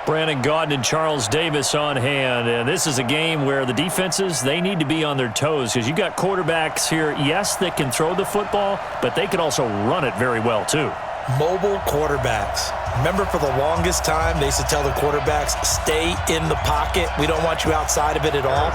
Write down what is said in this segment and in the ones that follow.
Brandon Gaudin and Charles Davis on hand. And this is a game where the defenses, they need to be on their toes because you got quarterbacks here, yes, that can throw the football, but they can also run it very well too. Mobile quarterbacks. Remember, for the longest time, they used to tell the quarterbacks, stay in the pocket. We don't want you outside of it at all.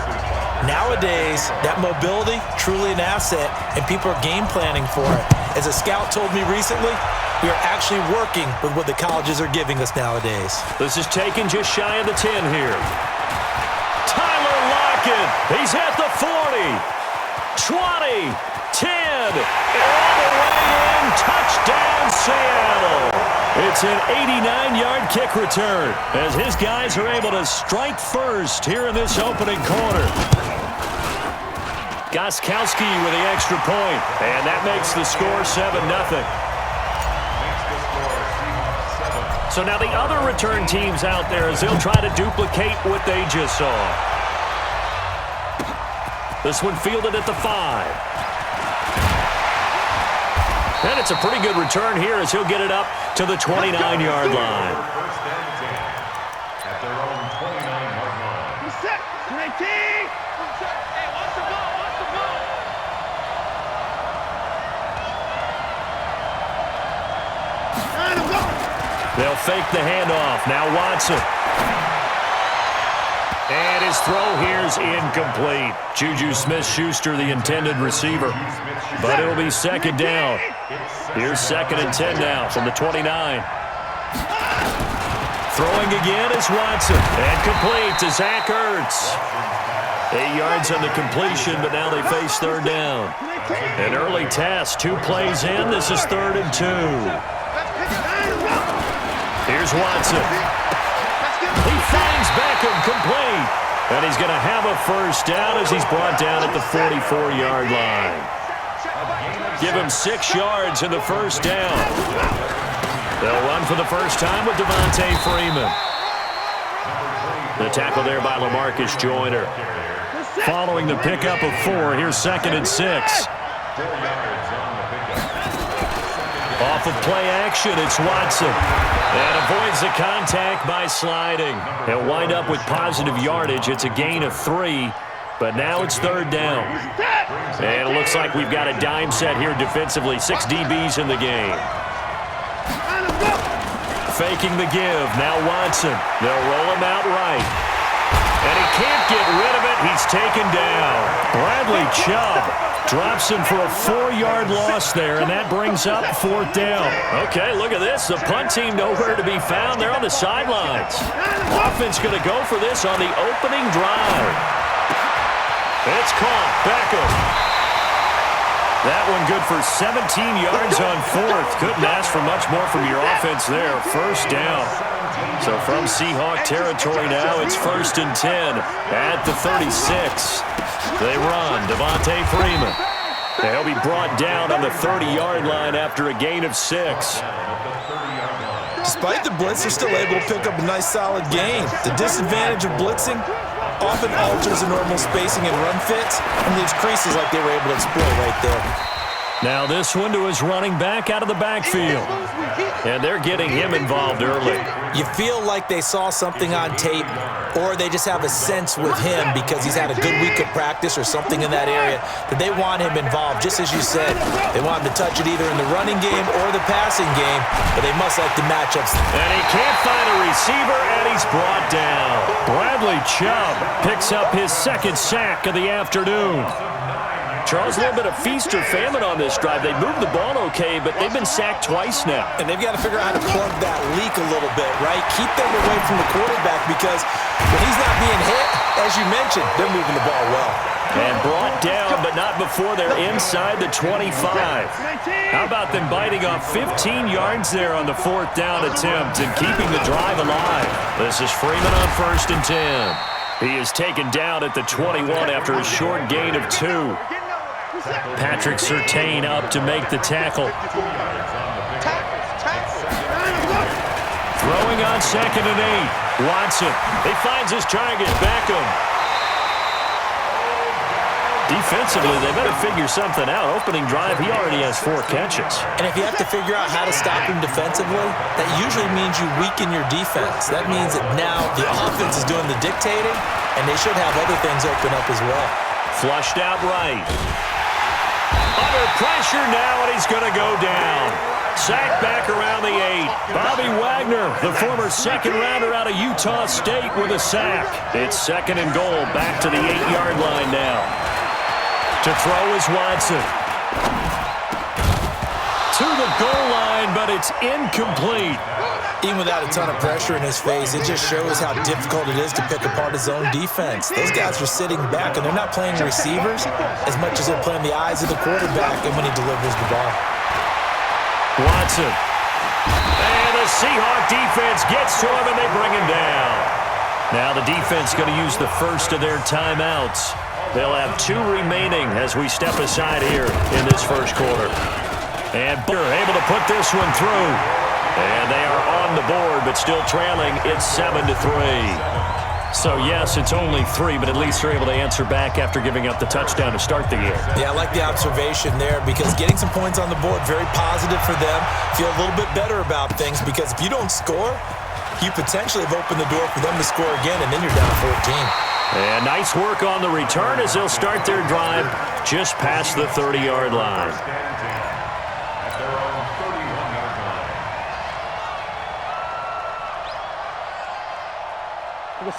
Nowadays, that mobility, truly an asset, and people are game planning for it. As a scout told me recently, we are actually working with what the colleges are giving us nowadays. This is taken just shy of the 10 here. Tyler Lockett, he's at the 40, 20, 10, all the way in, touchdown Seattle. It's an 89-yard kick return as his guys are able to strike first here in this opening quarter. Gostkowski with the extra point, and that makes the score 7-0. So now the other return teams out there as they'll try to duplicate what they just saw. This one fielded at the 5. And it's a pretty good return here as he'll get it up to the 29-yard line. At their own 29-yard line. Set, 19. Hey, what's the ball? What's the ball? They'll fake the handoff. Now Watson. And his throw here's incomplete. Juju Smith-Schuster, the intended receiver. But it'll be second down. Here's 2nd and 10 now from the 29. Throwing again is Watson. And complete to Zach Ertz. 8 yards on the completion, but now they face third down. An early test. 2 plays in. This is 3rd and 2. Here's Watson. He finds Beckham complete. And he's going to have a first down as he's brought down at the 44-yard line. Give him 6 yards in the first down. They'll run for the first time with Devontae Freeman. The tackle there by LaMarcus Joyner. Following the pickup of 4, here's 2nd and 6. Off of play action, it's Watson. And avoids the contact by sliding. He'll wind up with positive yardage. It's a gain of 3, but now it's 3rd down. And it looks like we've got a dime set here defensively. 6 DBs in the game. Faking the give. Now Watson. They'll roll him out right. And he can't get rid of it. He's taken down. Bradley Chubb drops him for a 4-yard loss there, and that brings up 4th down. Okay, look at this. The punt team nowhere to be found. They're on the sidelines. Offense going to go for this on the opening drive. It's caught. Beckham. That one good for 17 yards on 4th. Couldn't ask for much more from your offense there. First down. So from Seahawk territory now, it's 1st and 10 at the 36. They run. Devontae Freeman. They'll be brought down on the 30-yard line after a gain of 6. Despite the blitz, they're still able to pick up a nice, solid gain. The disadvantage of blitzing often alters the normal spacing and run fits and leaves creases like they were able to exploit right there. Now this one to his running back out of the backfield. And they're getting him involved early. You feel like they saw something on tape, or they just have a sense with him because he's had a good week of practice or something in that area that they want him involved. Just as you said, they want him to touch it either in the running game or the passing game, but they must like the matchups. And he can't find a receiver, and he's brought down. Bradley Chubb picks up his 2nd sack of the afternoon. Charles, a little bit of feast or famine on this drive. They moved the ball okay, but they've been sacked twice now. And they've got to figure out how to plug that leak a little bit, right? Keep them away from the quarterback because when he's not being hit, as you mentioned, they're moving the ball well. And brought down, but not before they're inside the 25. How about them biting off 15 yards there on the 4th down attempt and keeping the drive alive? This is Freeman on 1st and 10. He is taken down at the 21 after a short gain of 2. Patrick Surtain up to make the tackle. Throwing on 2nd and 8. Watson. He finds his target. Beckham. Defensively, they better figure something out. Opening drive, he already has 4 catches. And if you have to figure out how to stop him defensively, that usually means you weaken your defense. That means that now the offense is doing the dictating, and they should have other things open up as well. Flushed out right. Under pressure now, and he's going to go down. Sacked back around the 8. Bobby Wagner, the former second-rounder out of Utah State, with a sack. It's 2nd and goal, back to the 8-yard line now. To throw is Watson. To the goal line, but it's incomplete. Even without a ton of pressure in his face, it just shows how difficult it is to pick apart his own defense. Those guys are sitting back, and they're not playing receivers as much as they're playing the eyes of the quarterback and when he delivers the ball. Watson. And the Seahawk defense gets to him, and they bring him down. Now the defense going to use the first of their timeouts. They'll have 2 remaining as we step aside here in this first quarter. And Booker able to put this one through. And they are on the board, but still trailing. It's 7-3. So, yes, it's only 3, but at least they're able to answer back after giving up the touchdown to start the game. Yeah, I like the observation there because getting some points on the board, very positive for them. Feel a little bit better about things because if you don't score, you potentially have opened the door for them to score again, and then you're down 14. And nice work on the return as they'll start their drive just past the 30-yard line.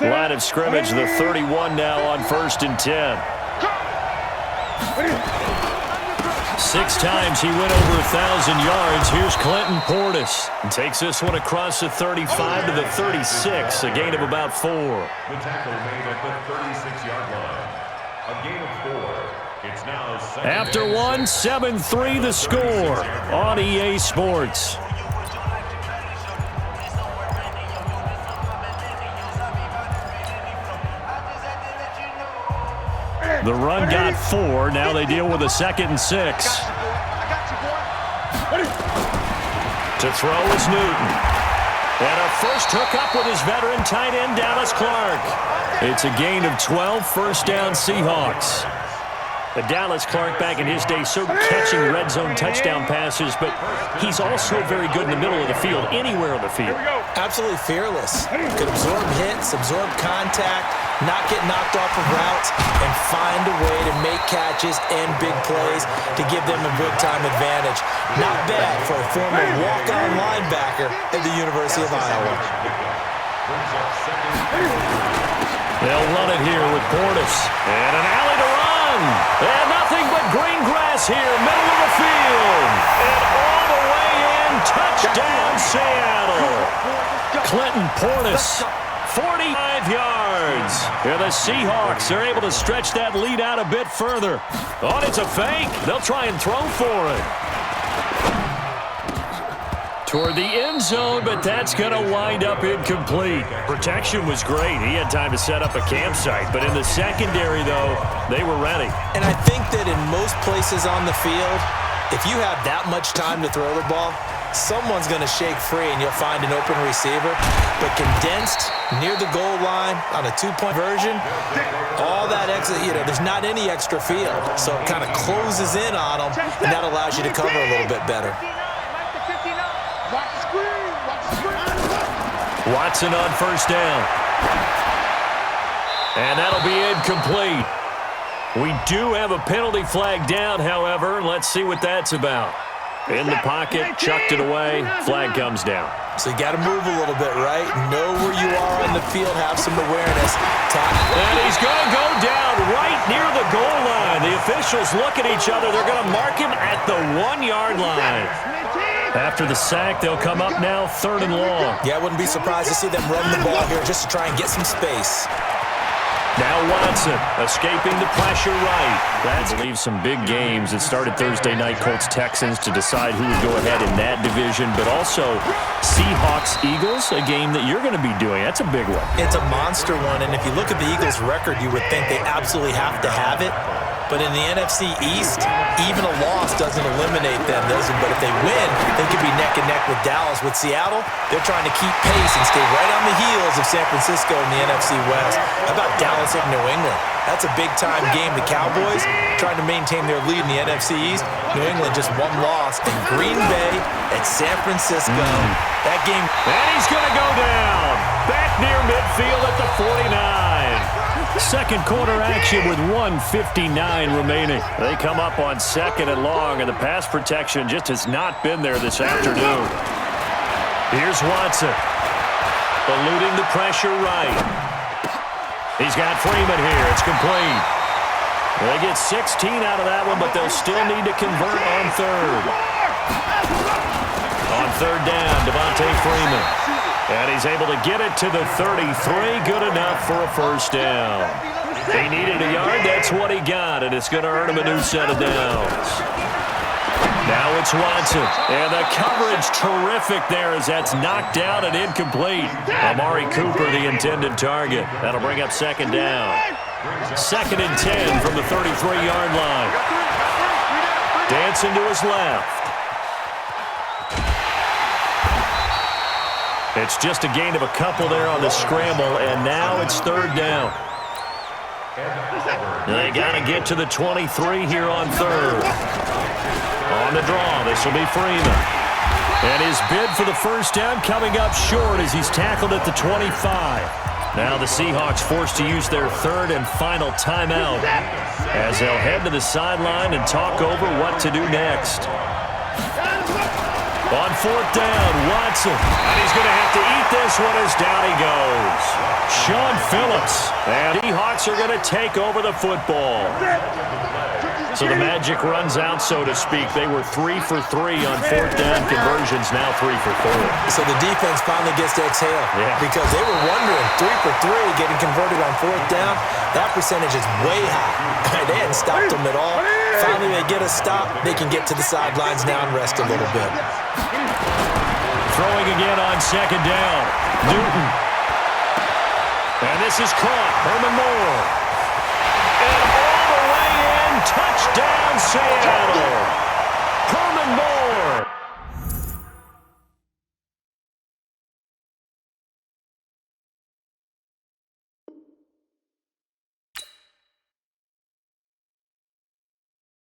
Line of scrimmage, the 31 now on 1st and 10. 6 times he went over 1,000 yards. Here's Clinton Portis. And takes this one across the 35 to the 36, a gain of about 4. The tackle made at the 36-yard line. A gain of 4. It's now 2nd. After 1, 7-3 the score on EA Sports. The run got 4. Now they deal with a 2nd and 6. To throw is Newton. And a first hookup with his veteran tight end, Dallas Clark. It's a gain of 12, first down Seahawks. Dallas Clark back in his day so catching red zone touchdown passes, but he's also very good in the middle of the field, anywhere on the field. Absolutely fearless. Could absorb hits, absorb contact, not get knocked off of routes, and find a way to make catches and big plays to give them a big-time advantage. Not bad for a former walk-on linebacker at the University of Iowa. They'll run it here with Portis. And an alley to run. And nothing but green grass here, middle of the field. And all the way in, touchdown Seattle. Clinton Portis, 45 yards. Here the Seahawks are able to stretch that lead out a bit further. Oh, it's a fake. They'll try and throw for it. Toward the end zone, but that's going to wind up incomplete. Protection was great. He had time to set up a campsite, but in the secondary, though, they were ready. And I think that in most places on the field, if you have that much time to throw the ball, someone's going to shake free and you'll find an open receiver. But condensed near the goal line on a 2-point version, all that extra, there's not any extra field. So it kind of closes in on them, and that allows you to cover a little bit better. Watson on first down. And that'll be incomplete. We do have a penalty flag down, however. Let's see what that's about. In the pocket, chucked it away, flag comes down. So you got to move a little bit, right? Know where you are on the field, have some awareness. And he's going to go down right near the goal line. The officials look at each other. They're going to mark him at the 1-yard line. After the sack, they'll come up now 3rd and long. Yeah, I wouldn't be surprised to see them run the ball here just to try and get some space. Now Watson escaping the pressure right. That leaves some big games. It started Thursday night, Colts-Texans, to decide who would go ahead in that division, but also Seahawks-Eagles, a game that you're going to be doing. That's a big one. It's a monster one, and if you look at the Eagles' record, you would think they absolutely have to have it. But in the NFC East, even a loss doesn't eliminate them, does it? But if they win, they could be neck and neck with Dallas. With Seattle, they're trying to keep pace and stay right on the heels of San Francisco in the NFC West. How about Dallas at New England? That's a big-time game. The Cowboys trying to maintain their lead in the NFC East. New England just one loss. And Green Bay at San Francisco. That game. And he's going to go down. Back near midfield at the 49. Second quarter action with 1:59 remaining. They come up on second and long, and the pass protection just has not been there this afternoon. Here's Watson. Eluding the pressure right. He's got Freeman here. It's complete. They get 16 out of that one, but they'll still need to convert on third. On third down, Devontae Freeman. And he's able to get it to the 33. Good enough for a first down. He needed a yard. That's what he got, and it's going to earn him a new set of downs. Now it's Watson. And the coverage terrific there as that's knocked down and incomplete. Amari Cooper, the intended target. That'll bring up second down. Second and 10 from the 33-yard line. Dancing to his left. It's just a gain of a couple there on the scramble, and now it's third down. They got to get to the 23 here on third. On the draw, this will be Freeman. And his bid for the first down coming up short as he's tackled at the 25. Now the Seahawks forced to use their third and final timeout as they'll head to the sideline and talk over what to do next. On fourth down, Watson. And he's going to have to eat this one as down he goes. Sean Phillips. And the Seahawks are going to take over the football. So the magic runs out, so to speak. They were 3 for 3 on fourth down conversions, now 3 for 4. So the defense finally gets to exhale because they were wondering, 3 for 3 getting converted on fourth down. That percentage is way high. They hadn't stopped them at all. Finally, they get a stop. They can get to the sidelines now and rest a little bit. Throwing again on second down. Newton. And this is caught. Herman Moore.